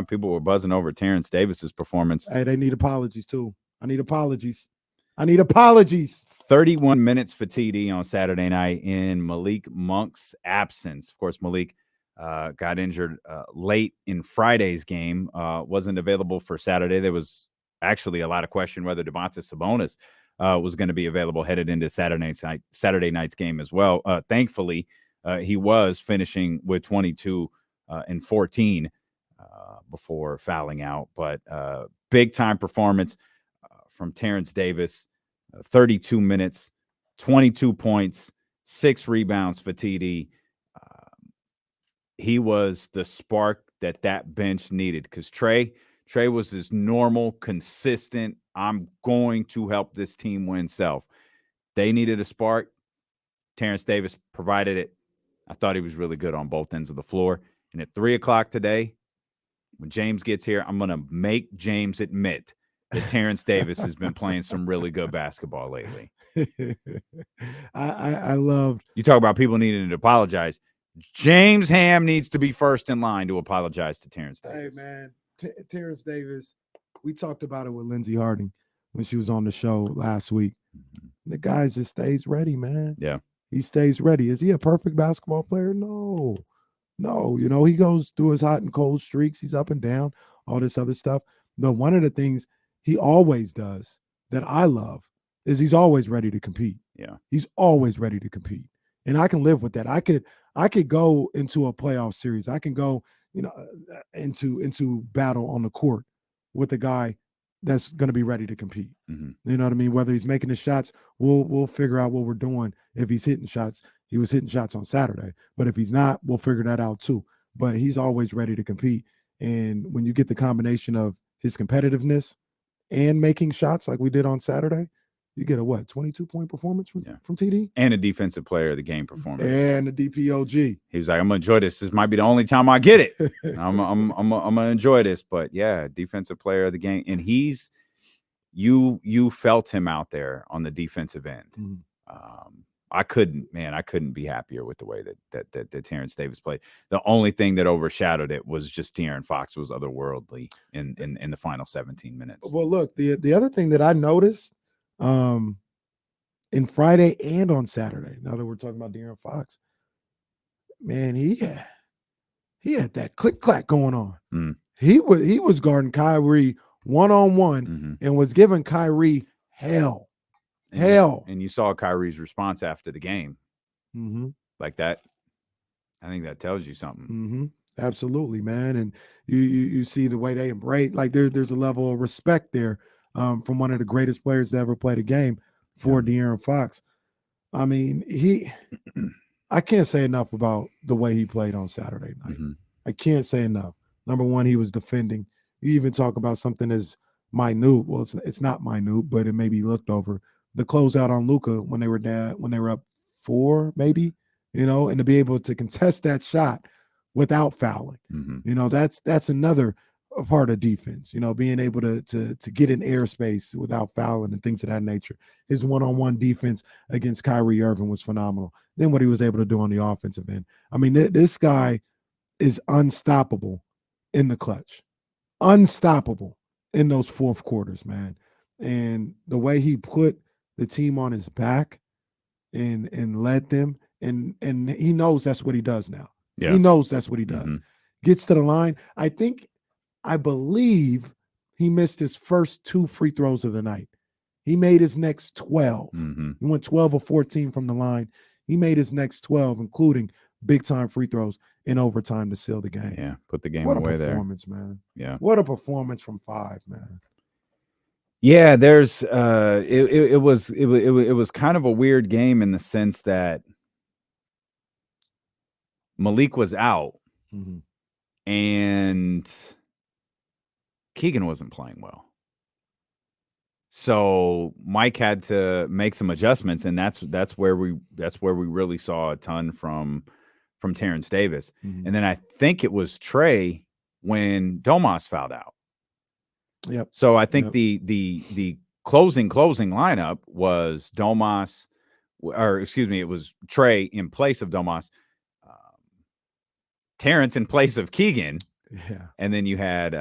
People were buzzing over Terence Davis's performance. Hey, they need apologies too. I need apologies. 31 minutes for TD on Saturday night in Malik Monk's absence. Of course, Malik got injured late in Friday's game, wasn't available for Saturday. There was actually a lot of question whether Domantas Sabonis was going to be available headed into Saturday night's game as well. Thankfully, he was finishing with 22 and 14 before fouling out. But big-time performance from Terence Davis, 32 minutes, 22 points, 6 rebounds for TD. He was the spark that bench needed because Trey was his normal, consistent, I'm going to help this team win self. They needed a spark. Terence Davis provided it. I thought he was really good on both ends of the floor. And at 3 o'clock today, when James gets here, I'm going to make James admit that Terence Davis has been playing some really good basketball lately. I loved. You talk about people needing to apologize. James Ham needs to be first in line to apologize to Terence Davis. Hey, man, Terence Davis, we talked about it with Lindsey Harding when she was on the show last week. The guy just stays ready, man. Yeah. He stays ready. Is he a perfect basketball player? No. He goes through his hot and cold streaks. He's up and down, all this other stuff. But one of the things he always does that I love is he's always ready to compete. Yeah. He's always ready to compete. And I can live with that. I could go into a playoff series. I can go, into battle on the court with a guy that's going to be ready to compete. Mm-hmm. You know what I mean? Whether he's making the shots, we'll figure out what we're doing. If he's hitting shots, he was hitting shots on Saturday. But if he's not, we'll figure that out too. But he's always ready to compete. And when you get the combination of his competitiveness and making shots like we did on Saturday, you get a 22-point performance from TD? And a defensive player of the game performance. And a DPOG. He was like, I'm going to enjoy this. This might be the only time I get it. I'm going to enjoy this. But, yeah, defensive player of the game. And you felt him out there on the defensive end. Mm-hmm. I couldn't be happier with the way that Terence Davis played. The only thing that overshadowed it was just Darren Fox was otherworldly in the final 17 minutes. Well, look, the other thing that I noticed in Friday and on Saturday, now that we're talking about Darren Fox, man, he had that click-clack going on. Mm. He was guarding Kyrie one-on-one and was giving Kyrie hell. And you saw Kyrie's response after the game. Mm-hmm. Like that. I think that tells you something. Mm-hmm. Absolutely, man. And you see the way they embrace, like there's a level of respect there from one of the greatest players to ever play the game for De'Aaron Fox. I mean, I can't say enough about the way he played on Saturday night. Mm-hmm. I can't say enough. Number one, he was defending. You even talk about something as minute. Well, it's not minute, but it may be looked over. The closeout on Luka when they were up 4, maybe, and to be able to contest that shot without fouling. Mm-hmm. That's another part of defense, being able to get in airspace without fouling and things of that nature. His one-on-one defense against Kyrie Irving was phenomenal. Then what he was able to do on the offensive end. I mean, this guy is unstoppable in the clutch. Unstoppable in those fourth quarters, man. And the way he put the team on his back and led them, and he knows that's what he does now. Yeah. He knows that's what he does. Mm-hmm. Gets to the line. I believe he missed his first 2 free throws of the night. He made his next 12. Mm-hmm. He went 12 or 14 from the line. He made his next 12, including big-time free throws in overtime to seal the game. Yeah, put the game away there. What a performance, man. Yeah. What a performance from 5, man. Yeah, there's it was kind of a weird game in the sense that Malik was out and Keegan wasn't playing well. So Mike had to make some adjustments, and that's where we really saw a ton from Terence Davis. Mm-hmm. And then I think it was Trey when Domas fouled out. Yep. So I think the closing lineup was Domas, it was Trey in place of Domas, Terence in place of Keegan, Yeah. And then you had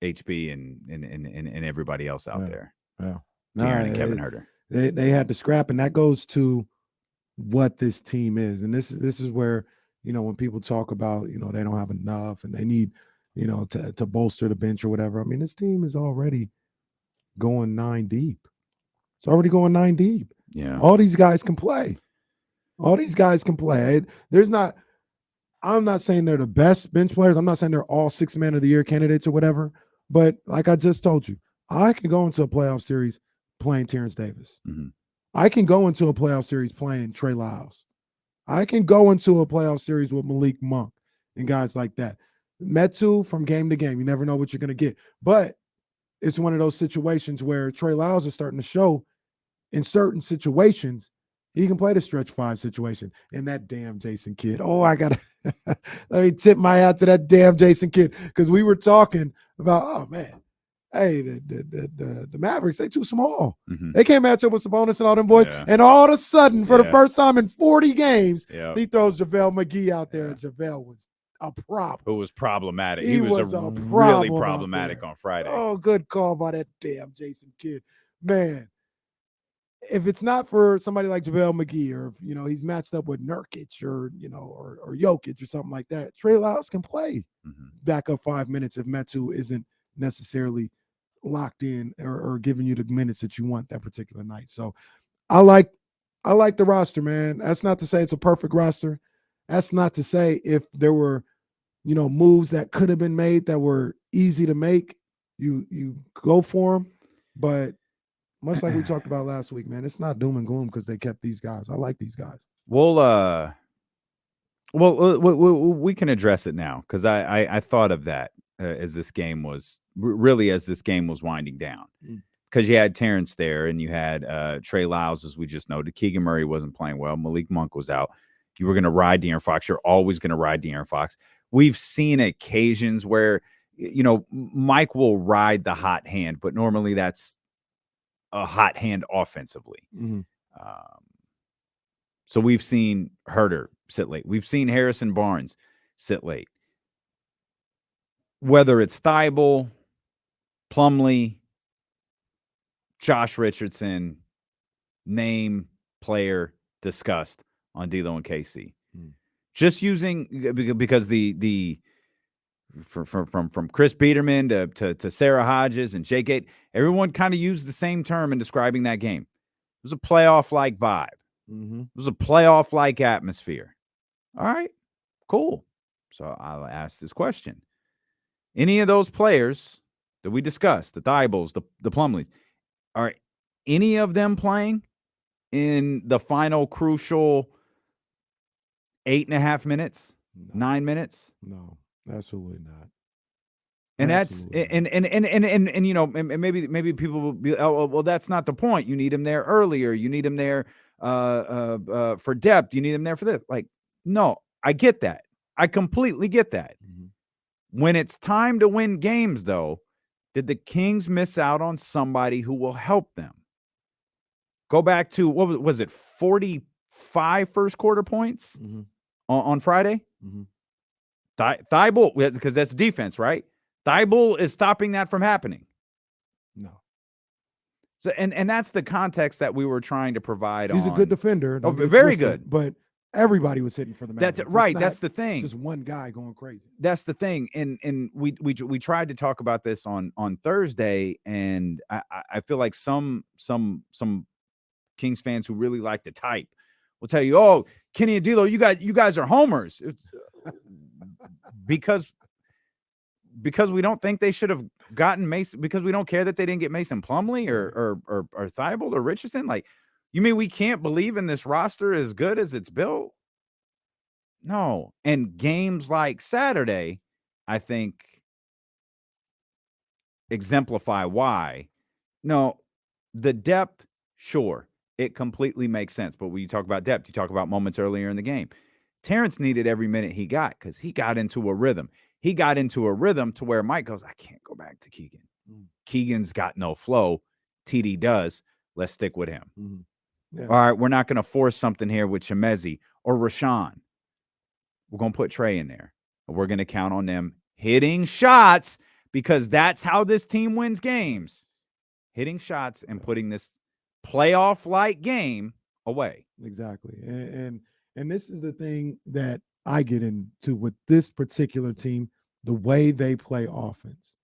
HB and everybody else out there. Yeah. De'Aaron and Kevin Huerter. They had to scrap, and that goes to what this team is. And this is where, when people talk about, they don't have enough and they need, to bolster the bench or whatever. I mean, this team is already going 9 deep. It's already going 9 deep. Yeah. All these guys can play. I'm not saying they're the best bench players. I'm not saying they're all 6 man of the year candidates or whatever. But like I just told you, I can go into a playoff series playing Terence Davis. Mm-hmm. I can go into a playoff series playing Trey Lyles. I can go into a playoff series with Malik Monk and guys like that. Metu, from game to game, you never know what you're going to get. But it's one of those situations where Trey Lyles is starting to show in certain situations he can play the stretch 5 situation. And that damn Jason Kidd. Oh, I got to let me tip my hat to that damn Jason Kidd, because we were talking about, oh, man, hey, the Mavericks, they too small. Mm-hmm. They can't match up with Sabonis and all them boys. Yeah. And all of a sudden, for the first time in 40 games, he throws JaVale McGee out there, and JaVale was a problem. Who was problematic. He was a really problematic on Friday. Oh, good call by that damn Jason Kidd. Man, if it's not for somebody like JaVale McGee, or if, he's matched up with Nurkic or Jokic or something like that, Trey Lyles can play back up 5 minutes if Metu isn't necessarily locked in or giving you the minutes that you want that particular night. So I like the roster, man. That's not to say it's a perfect roster. That's not to say if there were, moves that could have been made that were easy to make, you go for them. But much like we talked about last week, man, it's not doom and gloom because they kept these guys. I like these guys. Well, we can address it now, because I thought of that as this game was winding down, because you had Terrence there and you had Trey Lyles, as we just noted. Keegan Murray wasn't playing well. Malik Monk was out. You were going to ride Darren Fox. You're always going to ride Darren Fox. We've seen occasions where, Mike will ride the hot hand, but normally that's a hot hand offensively. Mm-hmm. So we've seen Huerter sit late. We've seen Harrison Barnes sit late. Whether it's Thibault, Plumlee, Josh Richardson, name, player discussed on D'Lo and KC. Just using, because from Chris Biederman to Sarah Hodges and Jake Gate, everyone kind of used the same term in describing that game. It was a playoff-like vibe. Mm-hmm. It was a playoff-like atmosphere. All right, cool. So I'll ask this question. Any of those players that we discussed, the Thibauls, the Plumlees, are any of them playing in the final crucial 8.5 minutes, 9 minutes? No, absolutely not. And that's and maybe people will be, oh, well, that's not the point. You need him there earlier. You need him there for depth. You need him there for this. Like, no, I get that. I completely get that. Mm-hmm. When it's time to win games, though, did the Kings miss out on somebody who will help them? Go back to, what was it, 45 first quarter points on Friday? Mm-hmm. Thibault, because that's defense, right? Thibault is stopping that from happening. No. So and that's the context that we were trying to provide. He's a good defender. Oh, very good. But everybody was hitting for the Mavericks. That's right. That's the thing. Just one guy going crazy. That's the thing. And we tried to talk about this on Thursday, and I feel like some Kings fans who really like to type will tell you, oh, Kenny and D'Lo, you guys are homers. because we don't think they should have gotten Mason, because we don't care that they didn't get Mason Plumlee or Thibault or Richardson. Like, you mean we can't believe in this roster as good as it's built? No. And games like Saturday, I think, exemplify why. No, the depth, sure, it completely makes sense. But when you talk about depth, you talk about moments earlier in the game. Terrence needed every minute he got, because he got into a rhythm. He got into a rhythm to where Mike goes, I can't go back to Keegan. Keegan's got no flow. TD does. Let's stick with him. Yeah. All right, we're not going to force something here with Chimezie or Rashawn. We're going to put Trey in there. We're going to count on them hitting shots, because that's how this team wins games. Hitting shots and putting this playoff-like game away. Exactly. And this is the thing that I get into with this particular team, the way they play offense.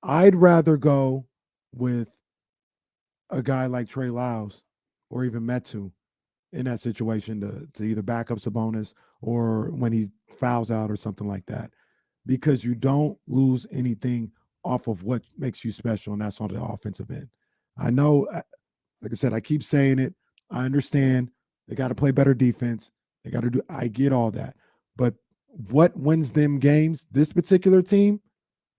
I'd rather go with a guy like Trey Lyles or even Metu in that situation to either back up Sabonis or when he fouls out or something like that, because you don't lose anything off of what makes you special, and that's on the offensive end. I know, like I said, I keep saying it. I understand they got to play better defense. They got to do, I get all that. But what wins them games, this particular team,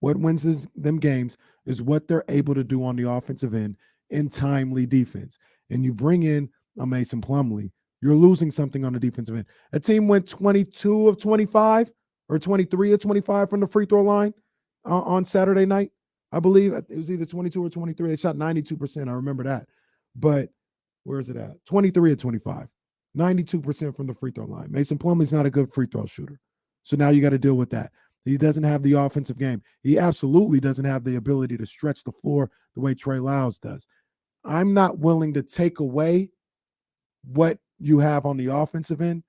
what wins them games is what they're able to do on the offensive end in timely defense. And you bring in a Mason Plumlee, you're losing something on the defensive end. A team went 22 of 25 or 23 of 25 from the free throw line on Saturday night. I believe it was either 22 or 23. They shot 92%. I remember that. But where is it at? 23 of 25. 92% from the free throw line. Mason Plumlee's not a good free throw shooter. So now you got to deal with that. He doesn't have the offensive game. He absolutely doesn't have the ability to stretch the floor the way Trey Lyles does. I'm not willing to take away what you have on the offensive end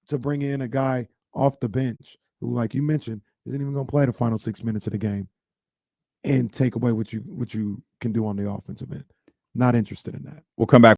to bring in a guy off the bench who, like you mentioned, isn't even going to play the final 6 minutes of the game and take away what you can do on the offensive end. Not interested in that. We'll come back.